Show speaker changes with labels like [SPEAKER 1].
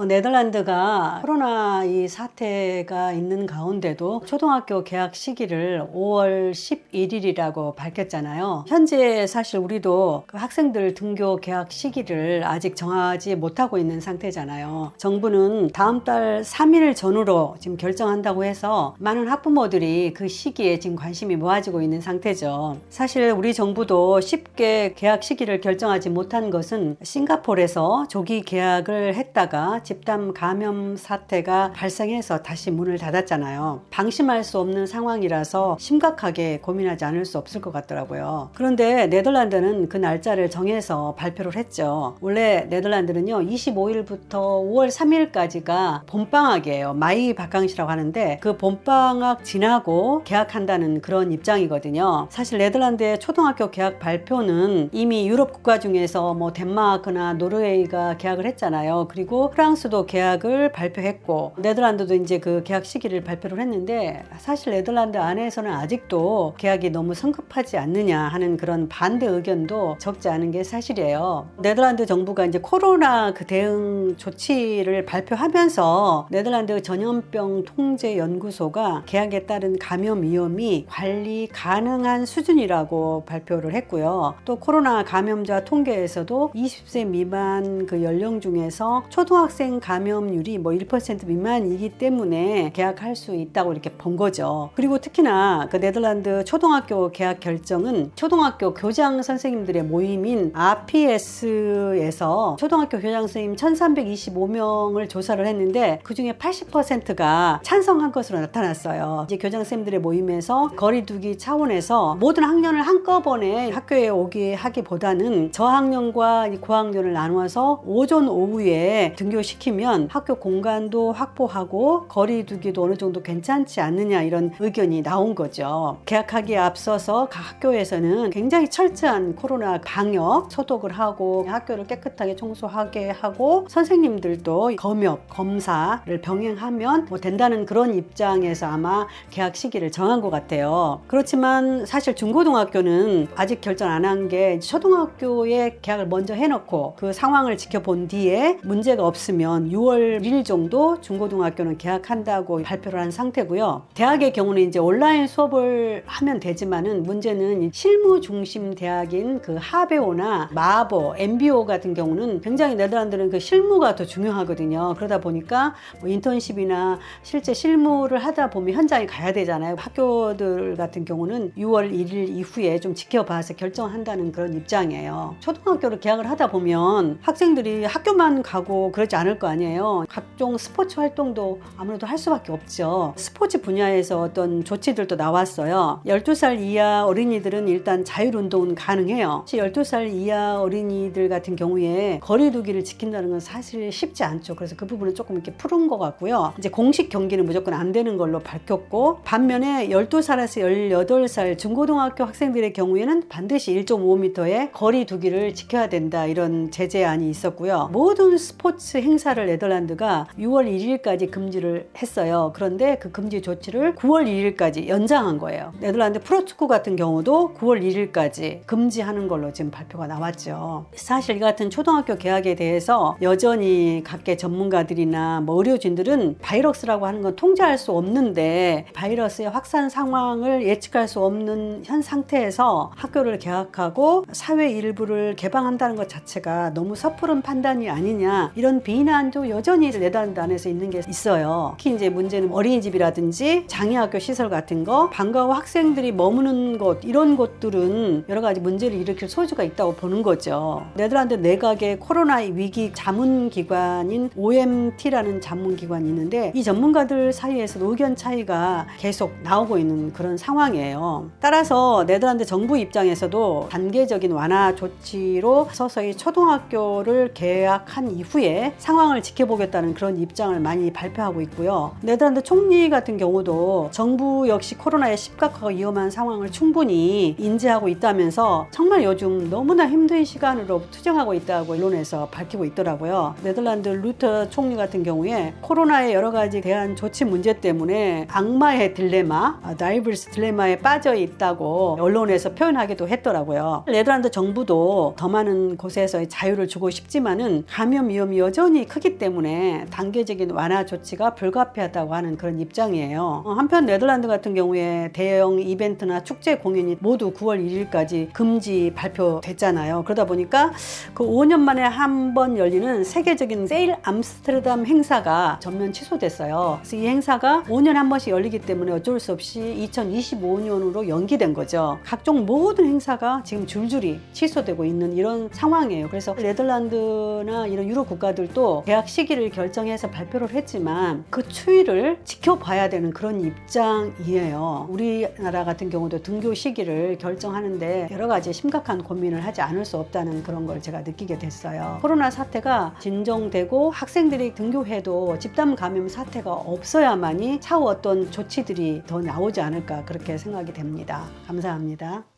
[SPEAKER 1] 네덜란드가 코로나 이 사태가 있는 가운데도 초등학교 개학 시기를 5월 11일이라고 밝혔잖아요. 현재 사실 우리도 그 학생들 등교 개학 시기를 아직 정하지 못하고 있는 상태잖아요. 정부는 다음 달 3일 전후로 지금 결정한다고 해서 많은 학부모들이 그 시기에 지금 관심이 모아지고 있는 상태죠. 사실 우리 정부도 쉽게 개학 시기를 결정하지 못한 것은 싱가포르에서 조기 개학을 했다가 집단 감염 사태가 발생해서 다시 문을 닫았잖아요. 방심할 수 없는 상황이라서 심각하게 고민하지 않을 수 없을 것 같더라고요. 그런데 네덜란드는 그 날짜를 정해서 발표를 했죠. 원래 네덜란드는요 25일부터 5월 3일까지가 봄방학이에요. 마이 바캉시라고 하는데 그 봄방학 지나고 개학한다는 그런 입장이거든요. 사실 네덜란드의 초등학교 개학 발표는 이미 유럽 국가 중에서 뭐 덴마크나 노르웨이가 개학을 했잖아요. 그리고 프랑스도 개학을 발표했고 네덜란드도 이제 그 개학 시기를 발표를 했는데 사실 네덜란드 안에서는 아직도 개학이 너무 성급하지 않느냐 하는 그런 반대 의견도 적지 않은 게 사실이에요. 네덜란드 정부가 이제 코로나 그 대응 조치를 발표하면서 네덜란드 전염병 통제 연구소가 개학에 따른 감염 위험이 관리 가능한 수준이라고 발표를 했고요. 또 코로나 감염자 통계에서도 20세 미만 그 연령 중에서 초등학생 감염률이 뭐 1% 미만이기 때문에 개학할 수 있다고 이렇게 본 거죠. 그리고 특히나 그 네덜란드 초등학교 개학 결정은 초등학교 교장 선생님들의 모임인 RPS에서 초등학교 교장 선생님 1325명을 조사를 했는데 그중에 80%가 찬성한 것으로 나타났어요. 이제 교장 선생님들의 모임에서 거리두기 차원에서 모든 학년을 한꺼번에 학교에 오게 하기보다는 저학년과 고학년을 나누어서 오전 오후에 등교시키면 학교 공간도 확보하고 거리두기도 어느 정도 괜찮지 않느냐 이런 의견이 나온 거죠. 개학하기에 앞서서 각 학교에서는 굉장히 철저한 코로나 방역 소독을 하고 학교를 깨끗하게 청소하게 하고 선생님들도 검역 검사를 병행하면 뭐 된다는 그런 입장에서 아마 개학 시기를 정한 것 같아요. 그렇지만 사실 중고등학교는 아직 결정 안 한 게 초등학교에 개학을 먼저 해놓고 그 상황을 지켜본 뒤에 문제가 없으면 6월 1일 정도 중고등학교는 개학한다고 발표를 한 상태고요. 대학의 경우는 이제 온라인 수업을 하면 되지만은 문제는 실무 중심 대학인 그 하베오나 마보, MBO 같은 경우는 굉장히 네덜란드는 그 실무가 더 중요하거든요. 그러다 보니까 뭐 인턴십이나 실제 실무를 하다 보면 현장에 가야 되잖아요. 학교들 같은 경우는 6월 1일 이후에 좀 지켜봐서 결정한다는 그런 입장이에요. 초등학교를 개학을 하다 보면 학생들이 학교만 가고 그러지 않을 거 아니에요. 각종 스포츠 활동도 아무래도 할 수밖에 없죠. 스포츠 분야에서 어떤 조치들도 나왔어요. 12살 이하 어린이들은 일단 자율운동은 가능해요. 12살 이하 어린이들 같은 경우에 거리두기를 지킨다는 건 사실 쉽지 않죠. 그래서 그 부분은 조금 이렇게 푸른 것 같고요. 이제 공식 경기는 무조건 안 되는 걸로 밝혔고 반면에 12살에서 18살 중고등학교 학생들의 경우에는 반드시 1.5m의 거리두기를 지켜야 된다 이런 제재안이 있었고요. 모든 스포츠 행사를 네덜란드가 6월 1일까지 금지를 했어요. 그런데 그 금지 조치를 9월 1일까지 연장한 거예요. 네덜란드 프로축구 같은 경우도 9월 1일까지 금지하는 걸로 지금 발표가 나왔죠. 사실 이 같은 초등학교 개학에 대해서 여전히 각계 전문가들이나 뭐 의료진들은 바이러스라고 하는 건 통제할 수 없는데 바이러스의 확산 상황을 예측할 수 없는 현 상태에서 학교를 개학하고 사회 일부를 개방한다는 것 자체가 너무 섣부른 판단이 아니냐 이런 비난도 여전히 네덜란드 안에서 있는 게 있어요. 특히 이제 문제는 어린이집이라든지 장애학교 시설 같은 거 방과 후 학생들이 머무는 곳 이런 곳들은 여러 가지 문제를 일으킬 소지가 있다고 보는 거죠. 네덜란드 내각의 코로나 위기 자문기관인 OMT라는 자문기관이 있는데 이 전문가들 사이에서도 의견 차이가 계속 나오고 있는 그런 상황이에요. 따라서 네덜란드 정부 입장에서도 단계적인 완화 조치로 서서히 초등학교를 개학한 이후에 상황을 지켜보겠다는 그런 입장을 많이 발표하고 있고요. 네덜란드 총리 같은 경우도 정부 역시 코로나에 심각하고 위험한 상황을 충분히 인지하고 있다면서 정말 요즘 너무나 힘든 시간으로 투정하고 있다고 언론에서 밝히고 있더라고요. 네덜란드 루터 총리 같은 경우에 코로나의 여러 가지 대한 조치 문제 때문에 악마의 딜레마, 다이버스 딜레마에 빠져 있다고 언론에서 표현하기도 했더라고요. 네덜란드 정부도 더 많은 곳에서 자유를 주고 싶지만은 감염 위험이 여전히 상황이 크기 때문에 단계적인 완화 조치가 불가피하다고 하는 그런 입장이에요. 한편 네덜란드 같은 경우에 대형 이벤트나 축제 공연이 모두 9월 1일까지 금지 발표됐잖아요. 그러다 보니까 그 5년 만에 한 번 열리는 세계적인 세일 암스테르담 행사가 전면 취소됐어요. 그래서 이 행사가 5년에 한 번씩 열리기 때문에 어쩔 수 없이 2025년으로 연기된 거죠. 각종 모든 행사가 지금 줄줄이 취소되고 있는 이런 상황이에요. 그래서 네덜란드나 이런 유럽 국가들도 개학 시기를 결정해서 발표를 했지만 그 추이를 지켜봐야 되는 그런 입장이에요. 우리나라 같은 경우도 등교 시기를 결정하는데 여러 가지 심각한 고민을 하지 않을 수 없다는 그런 걸 제가 느끼게 됐어요. 코로나 사태가 진정되고 학생들이 등교해도 집단 감염 사태가 없어야만이 차후 어떤 조치들이 더 나오지 않을까 그렇게 생각이 됩니다. 감사합니다.